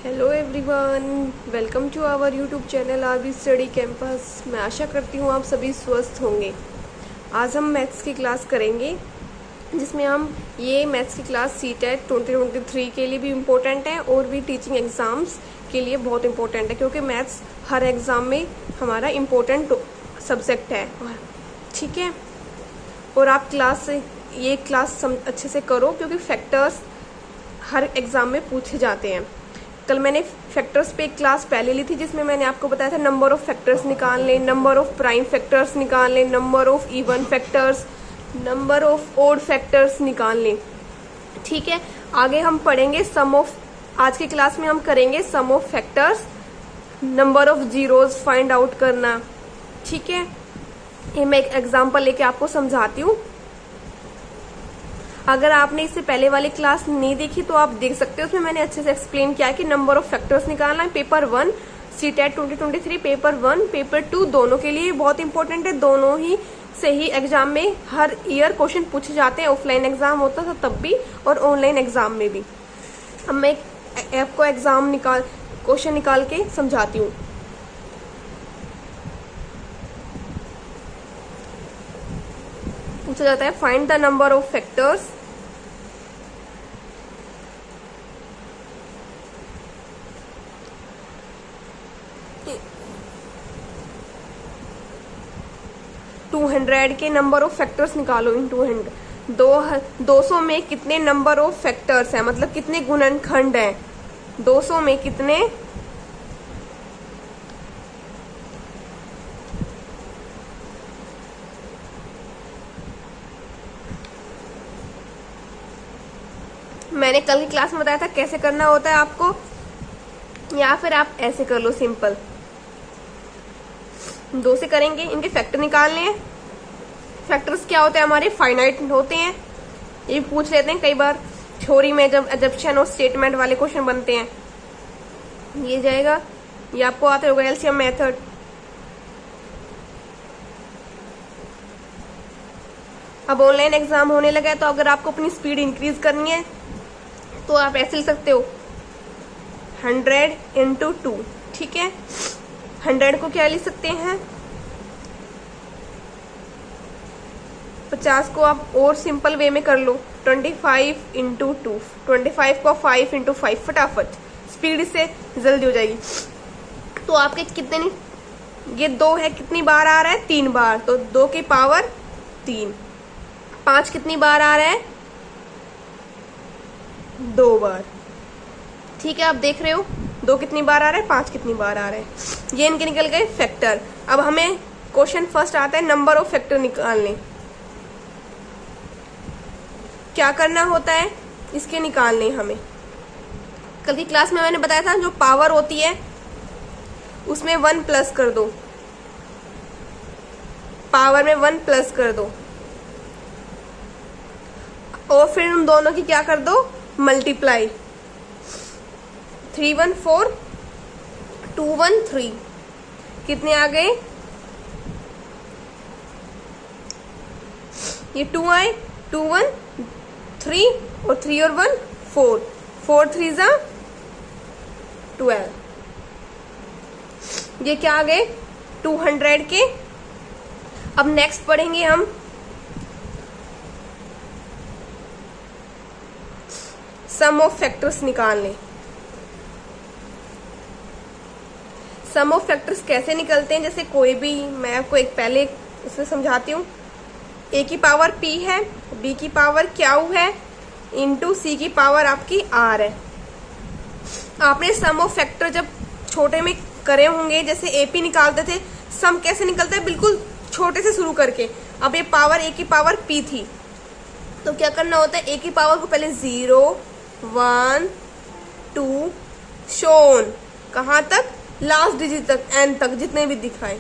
Hello everyone, welcome to our YouTube channel RB study campus. मैं आशा करती हूँ आप सभी स्वस्थ होंगे। आज हम मैथ्स की क्लास करेंगे, जिसमें हम ये मैथ्स की क्लास सीटेट 2023 के लिए भी इम्पोर्टेंट है और भी टीचिंग एग्ज़ाम्स के लिए बहुत इम्पोर्टेंट है, क्योंकि मैथ्स हर एग्ज़ाम में हमारा इम्पोर्टेंट सब्जेक्ट है। ठीक है, और आप ये क्लास अच्छे से करो, क्योंकि फैक्टर्स हर एग्ज़ाम में पूछे जाते हैं। कल मैंने फैक्टर्स पे एक क्लास पहले ली थी, जिसमें मैंने आपको बताया था नंबर ऑफ फैक्टर्स निकाल लें, नंबर ऑफ प्राइम फैक्टर्स निकाल लें, number of even factors, number of odd factors निकाल लें। ठीक है, आगे हम पढ़ेंगे सम ऑफ। आज की क्लास में हम करेंगे sum of factors, number of zeros find out करना। ठीक है, ये मैं एक एग्जाम्पल लेके आपको समझाती हूँ। अगर आपने इससे पहले वाली क्लास नहीं देखी तो आप देख सकते हो, उसमें मैंने अच्छे से एक्सप्लेन किया है कि नंबर ऑफ फैक्टर्स निकालना है। पेपर 1 सीटेट 2023, पेपर 1 पेपर 2 दोनों के लिए बहुत इंपॉर्टेंट है। दोनों ही से ही एग्जाम में हर ईयर क्वेश्चन पूछे जाते हैं। ऑफलाइन एग्जाम होता था तब भी और ऑनलाइन एग्जाम में भी। अब मैं आपको क्वेश्चन निकाल के समझाती हूँ। पूछा जाता है find the number of factors (200) के नंबर ऑफ फैक्टर्स निकालो इन 200। 200 में कितने नंबर ऑफ फैक्टर्स हैं, मतलब कितने गुणनखंड हैं। 200 में कितने मैंने कल की क्लास में बताया था कैसे करना होता है आपको, या फिर आप ऐसे कर लो सिंपल। 2 से करेंगे, इनके फैक्टर निकालने हैं। फैक्टर्स क्या होते हैं, हमारे फाइनाइट होते हैं। ये पूछ लेते हैं कई बार थ्योरी में, जब एजम्पशन और स्टेटमेंट वाले क्वेश्चन बनते हैं। ये जाएगा, ये आपको आते होगा एलसीएम मेथड। अब ऑनलाइन एग्जाम होने लगा है, तो अगर आपको अपनी स्पीड इंक्रीज करनी है तो आप ऐसे लिख सकते हो 100 × 2। ठीक है, 100 को क्या लिख सकते हैं 50 को आप और सिंपल वे में कर लो 25 × 2। 25 को 5 × 5, फटाफट स्पीड से जल्दी हो जाएगी। तो आपके कितने, ये 2 है, कितनी बार आ रहा है 3 बार, तो 2 की पावर 3। 5 कितनी बार आ रहा है 2 बार। ठीक है, आप देख रहे हो 2 कितनी बार आ रहा है, 5 कितनी बार आ रहा है। ये इनके निकल गए फैक्टर। अब हमें क्वेश्चन फर्स्ट आता है नंबर ऑफ फैक्टर निकालने। क्या करना होता है, इसके निकालने हमें। कल की क्लास में मैंने बताया था जो पावर होती है उसमें 1 प्लस कर दो, पावर में 1 प्लस कर दो, और फिर उन दोनों की क्या कर दो मल्टीप्लाई। 3 1 4, 2 1 3, कितने आ गए, ये 2 आए, 2 1 3 और 3 और 1 4, 4 3 जा 12। ये क्या आ गए 200 के। अब नेक्स्ट पढ़ेंगे हम सम ऑफ फैक्टर्स निकालने। सम ऑफ फैक्टर्स कैसे निकलते हैं, जैसे कोई भी, मैं आपको एक पहले उसमें समझाती हूँ। a की पावर p है, b की पावर q है, इंटू c की पावर आपकी r है। आपने सम ऑफ फैक्टर जब छोटे में करे होंगे, जैसे ap निकालते थे, सम कैसे निकलता है बिल्कुल छोटे से शुरू करके। अब ये पावर a की पावर p थी, तो क्या करना होता है, a की पावर को पहले 0 1 2 शोन, कहाँ तक, लास्ट डिजिट तक, n तक, जितने भी दिखाए,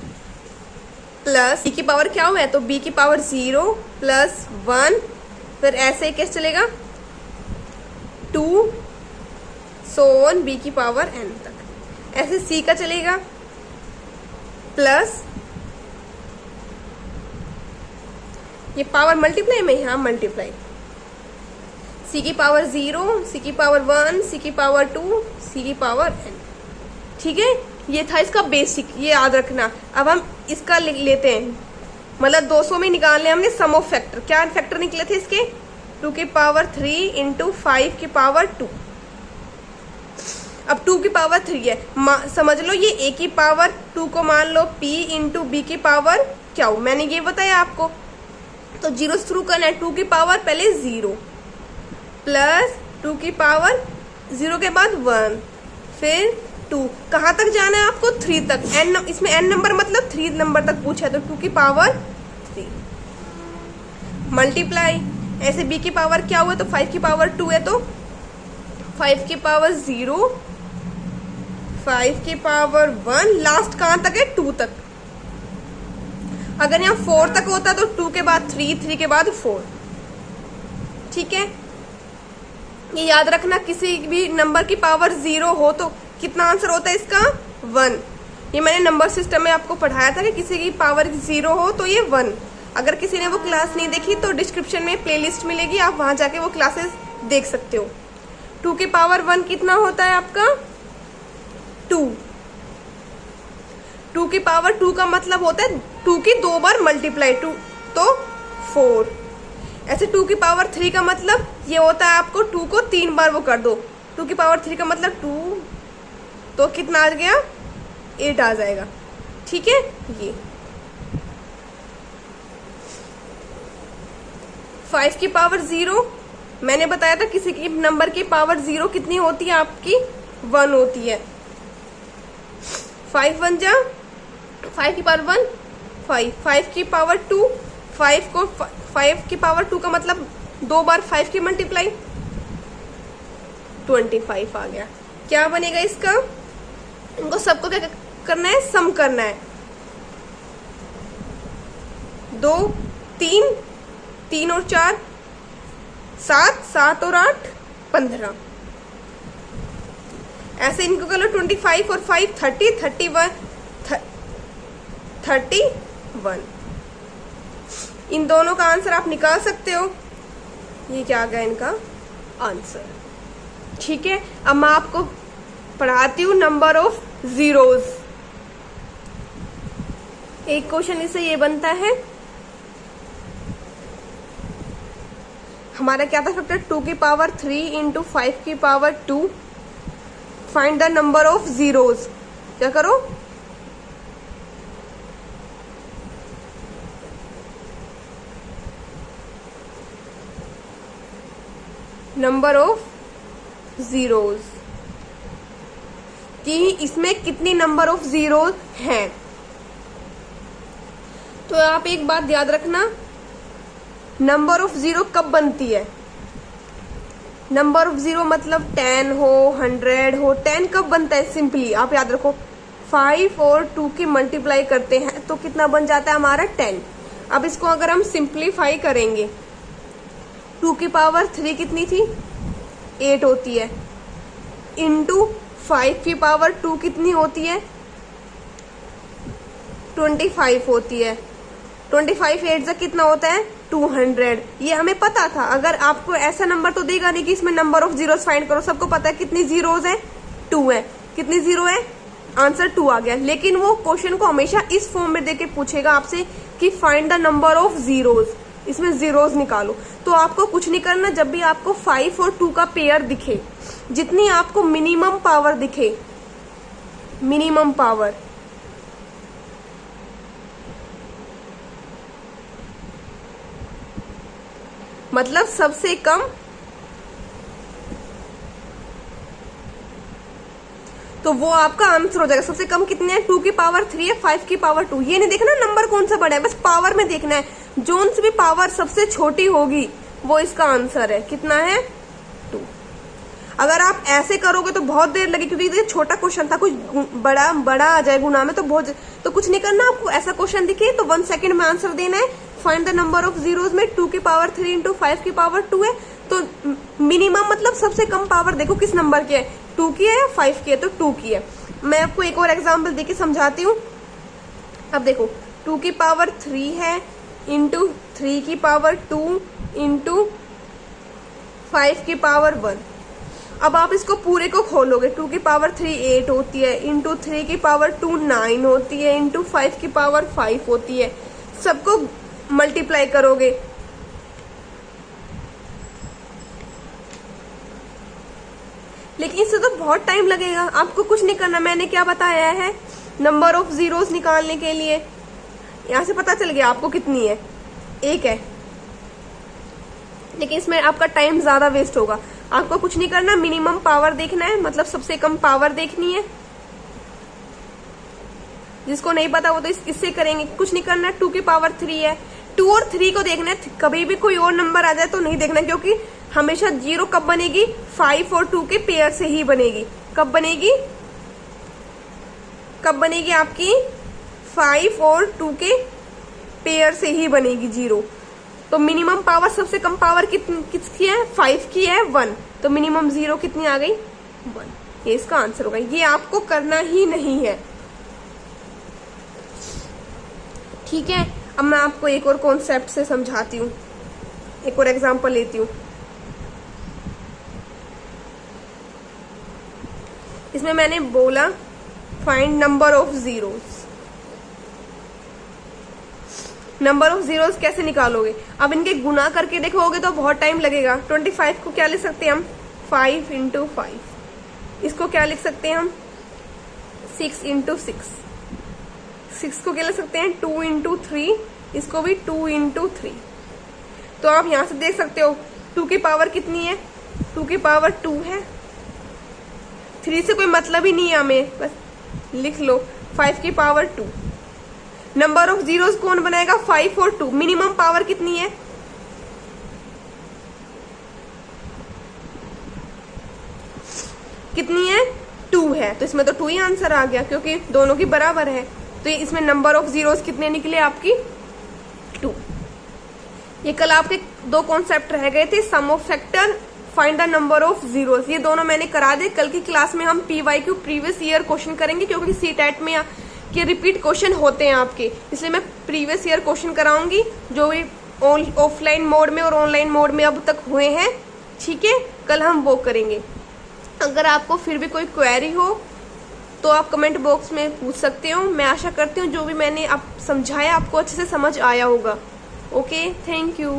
प्लस b की पावर क्या हुआ है, तो b की पावर 0 प्लस 1, फिर ऐसे कैसे चलेगा 2 सोन b की पावर n तक। ऐसे c का चलेगा प्लस, ये पावर मल्टीप्लाई में, यहाँ मल्टीप्लाई, सी की पावर 0, सी की पावर 1, सी की पावर 2, सी की पावर n। ठीक है, ये था इसका बेसिक, ये याद रखना। अब हम इसका लिख लेते हैं, मतलब 200 में निकाल लिया हमने सम ऑफ फैक्टर। क्या फैक्टर निकले थे इसके? 2 की पावर 3 इंटू 5 की पावर 2। अब 2 की पावर 3 है, समझ लो ये a की पावर 2 को मान लो p इंटू बी की पावर क्या, मैंने ये बताया आपको। तो 0 से शुरू करना है, 2 की पावर पहले 0 प्लस 2 की पावर 0 के बाद 1 फिर 2, कहाँ तक जाना है आपको? 3 तक। n इसमें n नंबर मतलब 3 नंबर तक पूछा है, तो 2 की पावर 3 मल्टीप्लाई, ऐसे b की पावर क्या हुआ? तो 5 की पावर 2 है, तो 5 की पावर 0, 5 की पावर 1, लास्ट कहाँ तक है? 2 तक। अगर यहाँ 4 तक होता तो 2 के बाद 3, 3 के बाद 4। ठीक है, ये याद रखना, किसी भी नंबर की पावर 0 हो तो कितना आंसर होता है इसका? 1। ये मैंने नंबर सिस्टम में आपको पढ़ाया था कि किसी की पावर 0 हो तो ये 1। अगर किसी ने वो क्लास नहीं देखी तो डिस्क्रिप्शन में प्लेलिस्ट मिलेगी, आप वहां जाके वो क्लासेस देख सकते हो। 2 की पावर 1 कितना होता है आपका? 2। 2 की पावर 2 का मतलब होता है 2 की 2 बार मल्टीप्लाई, 2 तो 4। ऐसे 2 की पावर 3 का मतलब ये होता है आपको 2 को 3 बार वो कर दो। 2 की पावर 3 का मतलब 2 तो कितना आ गया? 8 आ जाएगा। ठीक है, ये 5 की पावर 0 मैंने बताया था, किसी की नंबर की पावर 0 कितनी होती है आपकी? 1 होती है। 5 1 जा 5 की पावर 1 5, 5 की पावर 2 5 की पावर 2 का मतलब 2 बार 5 की मल्टीप्लाई, 25 आ गया। क्या बनेगा इसका? इनको सबको क्या करना है? सम करना है। 2 3 3 और 4 7, 7 और 8 15। ऐसे इनको कर लो 25 और 5 30, 31। इन दोनों का आंसर आप निकाल सकते हो। ये क्या आ गया इनका आंसर। ठीक है, अब मैं आपको पढ़ाती हूँ नंबर ऑफ जीरोज। एक क्वेश्चन इससे ये बनता है, हमारा क्या था फैक्टर? 2 की पावर 3 इंटू 5 की power 2, find the number of zeros. क्या करो? नंबर ऑफ जीरोज कि इसमें कितनी नंबर ऑफ जीरोज हैं। तो आप एक बात याद रखना, नंबर ऑफ जीरो कब बनती है? नंबर ऑफ जीरो मतलब 10 हो, 100 हो। 10 कब बनता है? सिंपली आप याद रखो, 5 और 2 की मल्टीप्लाई करते हैं तो कितना बन जाता है हमारा? 10। अब इसको अगर हम सिंप्लीफाई करेंगे, 2 की पावर 3 कितनी थी? 8 होती है, इंटू 5 की पावर 2 कितनी होती है? 25 होती है। 25 8 से कितना होता है? 200। ये हमें पता था। अगर आपको ऐसा नंबर तो देगा नहीं कि इसमें नंबर ऑफ जीरोस फाइंड करो, सबको पता है कितनी जीरोस है? 2 है। कितनी जीरो है? आंसर 2 आ गया। लेकिन वो क्वेश्चन को हमेशा इस फॉर्म में देके पूछेगा आपसे कि find the number of zeros, इसमें जीरोस निकालो। तो आपको कुछ नहीं करना, जब भी आपको 5 और 2 का पेयर दिखे, जितनी आपको मिनिमम पावर दिखे, मिनिमम पावर, मतलब सबसे कम, तो वो आपका आंसर हो जाएगा। सबसे कम कितने हैं? 2 की पावर 3 है, 5 की पावर 2। ये नहीं देखना नंबर कौन सा बड़ा है, बस पावर में देखना है। जोन से भी पावर सबसे छोटी होगी वो इसका आंसर है। कितना है? 2। अगर आप ऐसे करोगे तो बहुत देर लगेगी, क्योंकि ये छोटा क्वेश्चन था, कुछ बड़ा आ जाए गुना में तो कुछ नहीं करना आपको। ऐसा क्वेश्चन दिखे तो 1 सेकेंड में आंसर देना है। Find the number of zeros में 2 की पावर 3 इंटू 5 की पावर 2 है, तो मिनिमम मतलब सबसे कम पावर देखो किस नंबर की है, 2 की है या 5 की है, तो 2 की है। मैं आपको एक और एग्जांपल देके समझाती हूँ। अब देखो 2 की पावर 3 है इंटू 3 की पावर 2 इंटू 5 की पावर 1। अब आप इसको पूरे को खोलोगे, 2 की पावर 3 8 होती है, इंटू 3 की पावर 2 9 होती है, इंटू 5 की पावर 5 होती है। सबको मल्टीप्लाई करोगे, लेकिन इससे तो बहुत टाइम लगेगा। आपको कुछ नहीं करना, मैंने क्या बताया है, नंबर ऑफ जीरोस निकालने के लिए यहां से पता चल गया आपको कितनी है, 1 है, लेकिन इसमें आपका टाइम ज्यादा वेस्ट होगा। आपको कुछ नहीं करना, मिनिमम पावर देखना है, मतलब सबसे कम पावर देखनी है। जिसको नहीं पता वो तो इससे करेंगे, कुछ नहीं करना। 2 की पावर 3 है, 2 और 3 को देखना है। कभी भी कोई और नंबर आ जाए तो नहीं देखना, क्योंकि हमेशा 0 कब बनेगी, 5 और 2 के पेयर से ही बनेगी। कब बनेगी, कब बनेगी आपकी, 5 और 2 के पेयर से ही बनेगी 0। तो मिनिमम पावर, सबसे कम पावर किसकी है, 5 की है, 1। तो मिनिमम 0 कितनी आ गई, 1। ये इसका आंसर होगा। ये आपको करना ही नहीं है, ठीक है। अब मैं आपको एक और कॉन्सेप्ट से समझाती हूँ, एक और एग्जांपल लेती हूँ। इसमें मैंने बोला find number of zeros. Number of zeros कैसे निकालोगे, अब इनके गुना करके देखोगे तो बहुत टाइम लगेगा। 25 को क्या लिख सकते हैं हम, 5 इंटू 5। इसको क्या लिख सकते हैं हम, 6 इंटू 6। 6 को क्या लिख सकते हैं, 2 इंटू 3। इसको भी 2 इंटू 3। तो आप यहां से देख सकते हो 2 की पावर कितनी है, 2 की पावर 2 है। 3 से कोई मतलब ही नहीं है हमें, बस लिख लो 5 की पावर 2। नंबर ऑफ जीरोस कौन बनाएगा, 5 और 2। मिनिमम पावर कितनी है, कितनी है, 2 है। तो इसमें तो 2 ही आंसर आ गया, क्योंकि दोनों की बराबर है। तो इसमें नंबर ऑफ जीरोस कितने निकले आपकी, 2। ये कल आपके 2 कॉन्सेप्ट रह गए थे, sum of factor, find the number of zeros. ये दोनों मैंने करा दे। कल की क्लास में हम PYQ प्रीवियस ईयर क्वेश्चन करेंगे, क्योंकि CTET में के रिपीट क्वेश्चन होते हैं आपके, इसलिए मैं प्रीवियस ईयर क्वेश्चन कराऊंगी जो भी ऑफलाइन मोड में और ऑनलाइन मोड में अब तक हुए हैं, ठीक है। कल हम वो करेंगे। अगर आपको फिर भी कोई क्वेरी हो तो आप कमेंट बॉक्स में पूछ सकते हो। मैं आशा करती हूँ जो भी मैंने आप समझाया आपको अच्छे से समझ आया होगा। Okay, thank you.